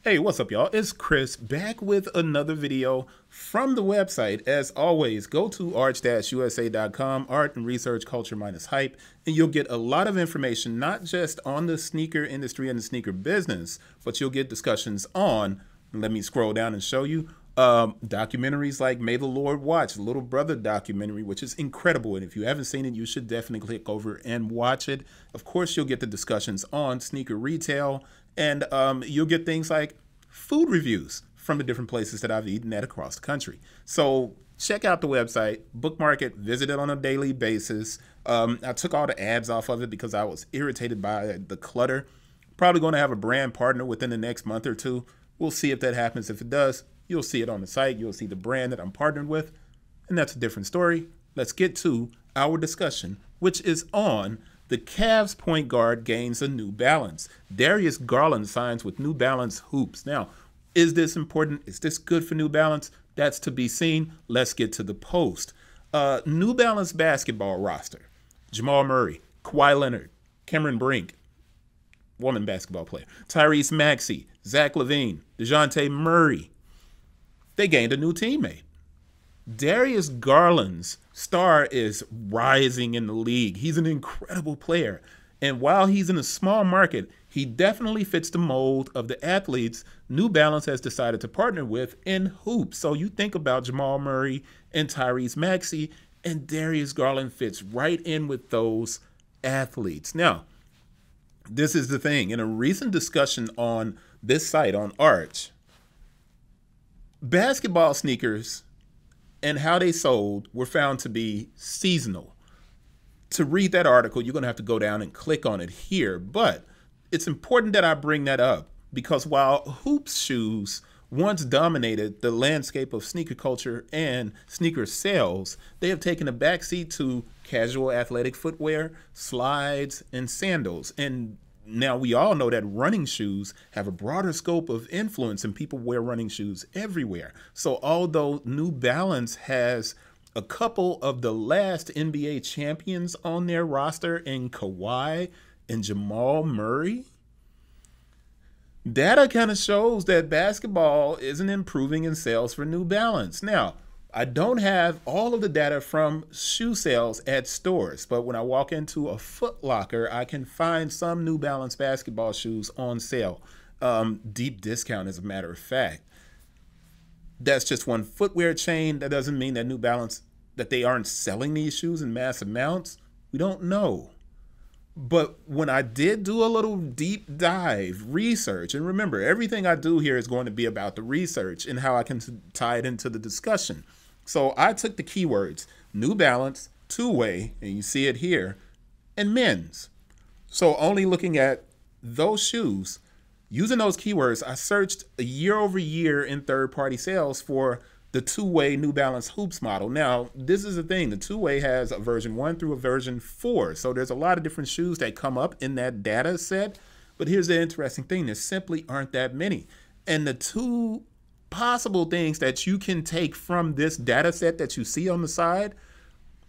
Hey, what's up, y'all? It's Chris back with another video from the website. As always, go to arch-usa.com, art and research culture minus hype, and you'll get a lot of information, not just on the sneaker industry and the sneaker business, but you'll get discussions on, let me scroll down and show you, documentaries like May the Lord Watch, the Little Brother documentary, which is incredible. And if you haven't seen it, you should definitely click over and watch it. Of course, you'll get the discussions on sneaker retail, and you'll get things like food reviews from the different places that I've eaten at across the country. So check out the website, bookmark it, visit it on a daily basis. I took all the ads off of it because I was irritated by the clutter. Probably going to have a brand partner within the next month or two. We'll see if that happens. If it does, you'll see it on the site. You'll see the brand that I'm partnered with, and that's a different story. Let's get to our discussion, which is on the Cavs point guard gains a New Balance. Darius Garland signs with New Balance hoops. Now, is this important? Is this good for New Balance? That's to be seen. Let's get to the post. New Balance basketball roster. Jamal Murray, Kawhi Leonard, Cameron Brink, woman basketball player, Tyrese Maxey, Lavine, Dejounte Murray. They gained a new teammate. Darius Garland's star is rising in the league. He's an incredible player. And while he's in a small market, he definitely fits the mold of the athletes New Balance has decided to partner with in hoops. So you think about Jamal Murray and Tyrese Maxey, and Darius Garland fits right in with those athletes. Now, this is the thing. In a recent discussion on this site, on Arch, basketball sneakers and how they sold were found to be seasonal. To read that article, you're going to have to go down and click on it here. But it's important that I bring that up because while hoops shoes once dominated the landscape of sneaker culture and sneaker sales, they have taken a backseat to casual athletic footwear, slides, and sandals. And now we all know that running shoes have a broader scope of influence and people wear running shoes everywhere. So although New Balance has a couple of the last NBA champions on their roster in Kawhi and Jamal Murray, data kind of shows that basketball isn't improving in sales for New Balance. Now, I don't have all of the data from shoe sales at stores, but when I walk into a Foot Locker, I can find some New Balance basketball shoes on sale. Deep discount, as a matter of fact. That's just one footwear chain. That doesn't mean that New Balance, that they aren't selling these shoes in mass amounts. We don't know. But when I did do a little deep dive research, and remember, everything I do here is going to be about the research and how I can tie it into the discussion. So I took the keywords New Balance, two-way, and you see it here, and men's. So only looking at those shoes, using those keywords, I searched a year over year in third-party sales for the two-way New Balance hoops model. Now, this is the thing. The two-way has a version 1 through a version 4. So there's a lot of different shoes that come up in that data set. But here's the interesting thing. There simply aren't that many. And the two possible things that you can take from this data set that you see on the side,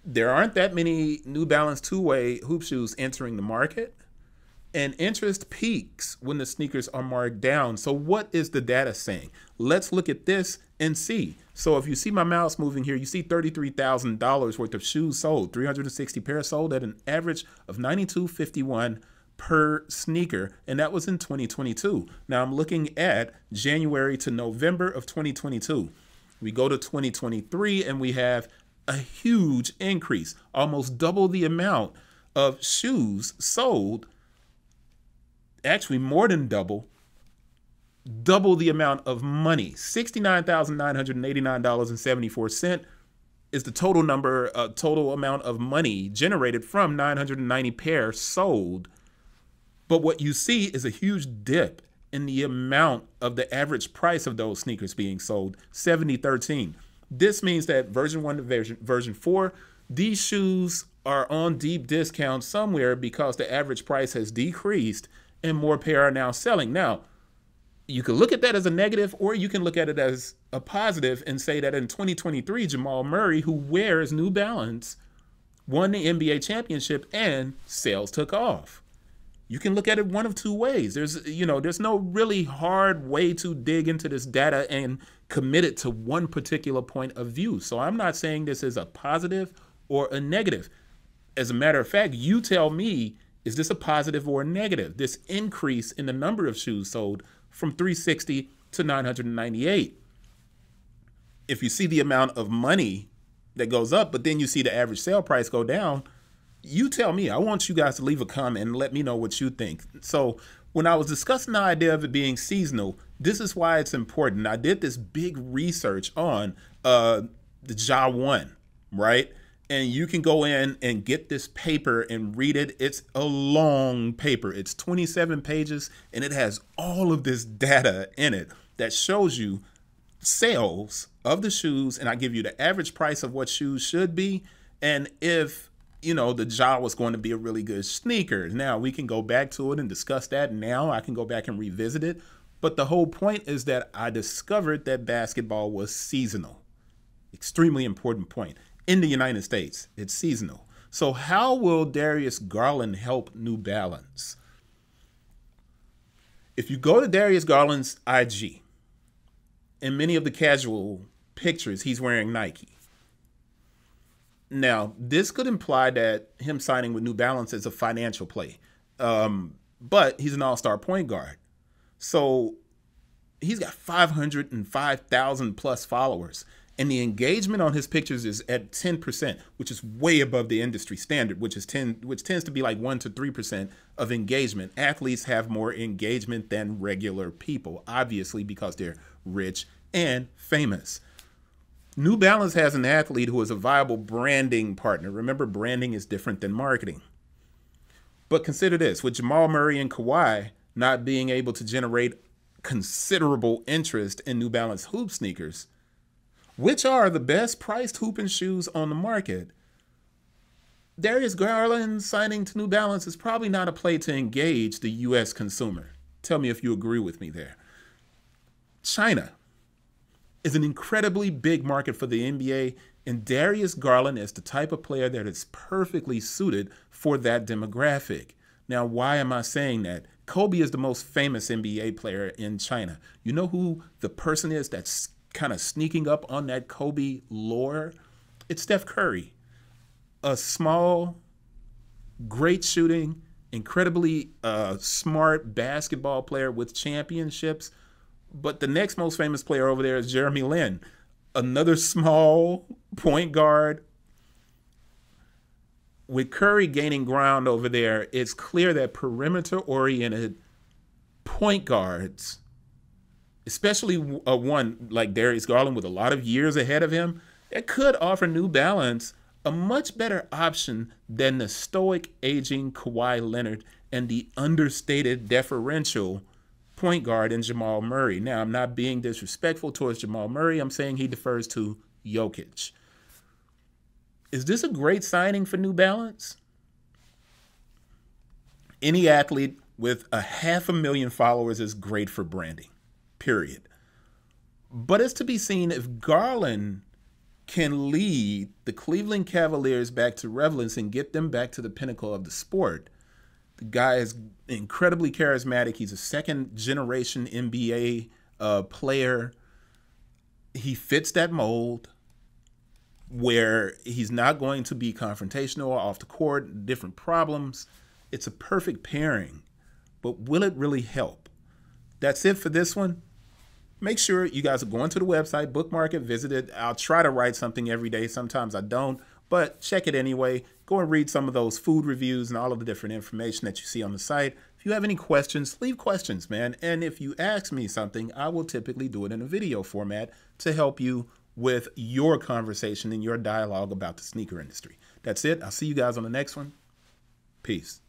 there aren't that many New Balance two-way hoop shoes entering the market. And interest peaks when the sneakers are marked down. So what is the data saying? Let's look at this and see. So if you see my mouse moving here, you see $33,000 worth of shoes sold, 360 pairs sold at an average of $92.51 per sneaker, and that was in 2022. Now I'm looking at January to November of 2022. We go to 2023 and we have a huge increase, almost double the amount of shoes sold. Actually, more than double the amount of money. $69,989.74 is the total number, total amount of money generated from 990 pairs sold. But what you see is a huge dip in the amount of the average price of those sneakers being sold, $70.13. This means that version 1 to version 4, these shoes are on deep discount somewhere because the average price has decreased and more pair are now selling. Now, you can look at that as a negative, or you can look at it as a positive and say that in 2023, Jamal Murray, who wears New Balance, won the NBA championship and sales took off. You can look at it one of two ways. There's no really hard way to dig into this data and commit it to one particular point of view. So I'm not saying this is a positive or a negative. As a matter of fact, you tell me, is this a positive or a negative? This increase in the number of shoes sold from 360 to 998. If you see the amount of money that goes up, but then you see the average sale price go down, you tell me. I want you guys to leave a comment and let me know what you think. So when I was discussing the idea of it being seasonal, this is why it's important. I did this big research on the Ja 1, right? And you can go in and get this paper and read it. It's a long paper. It's 27 pages, and it has all of this data in it that shows you sales of the shoes, and I give you the average price of what shoes should be, and if the Ja was going to be a really good sneaker. Now we can go back to it and discuss that. Now I can go back and revisit it. But the whole point is that I discovered that basketball was seasonal. Extremely important point. In the United States, it's seasonal. So how will Darius Garland help New Balance? If you go to Darius Garland's IG, in many of the casual pictures, he's wearing Nike. Now, this could imply that him signing with New Balance is a financial play. But he's an all-star point guard. So he's got 505,000 plus followers. And the engagement on his pictures is at 10%, which is way above the industry standard, which tends to be like 1 to 3% of engagement. Athletes have more engagement than regular people, obviously, because they're rich and famous. New Balance has an athlete who is a viable branding partner. Remember, branding is different than marketing. But consider this, with Jamal Murray and Kawhi not being able to generate considerable interest in New Balance hoop sneakers, which are the best priced hooping shoes on the market, Darius Garland signing to New Balance is probably not a play to engage the U.S. consumer. Tell me if you agree with me there. China is an incredibly big market for the NBA, and Darius Garland is the type of player that is perfectly suited for that demographic. Now, why am I saying that? Kobe is the most famous NBA player in China. You know who the person is that's kind of sneaking up on that Kobe lore? It's Steph Curry, a small, great shooting, incredibly smart basketball player with championships. But the next most famous player over there is Jeremy Lin, another small point guard. With Curry gaining ground over there, it's clear that perimeter-oriented point guards, especially one like Darius Garland with a lot of years ahead of him, that could offer New Balance a much better option than the stoic, aging Kawhi Leonard and the understated, deferential point guard in Jamal Murray. Now, I'm not being disrespectful towards Jamal Murray. I'm saying he defers to Jokic. Is this a great signing for New Balance? Any athlete with 500,000 followers is great for branding, period. But it's to be seen if Garland can lead the Cleveland Cavaliers back to relevance and get them back to the pinnacle of the sport. The guy is incredibly charismatic. He's a second-generation NBA player. He fits that mold where he's not going to be confrontational off the court, different problems. It's a perfect pairing. But will it really help? That's it for this one. Make sure you guys are going to the website, bookmark it, visit it. I'll try to write something every day. Sometimes I don't, but check it anyway. Go and read some of those food reviews and all of the different information that you see on the site. If you have any questions, leave questions, man. And if you ask me something, I will typically do it in a video format to help you with your conversation and your dialogue about the sneaker industry. That's it. I'll see you guys on the next one. Peace.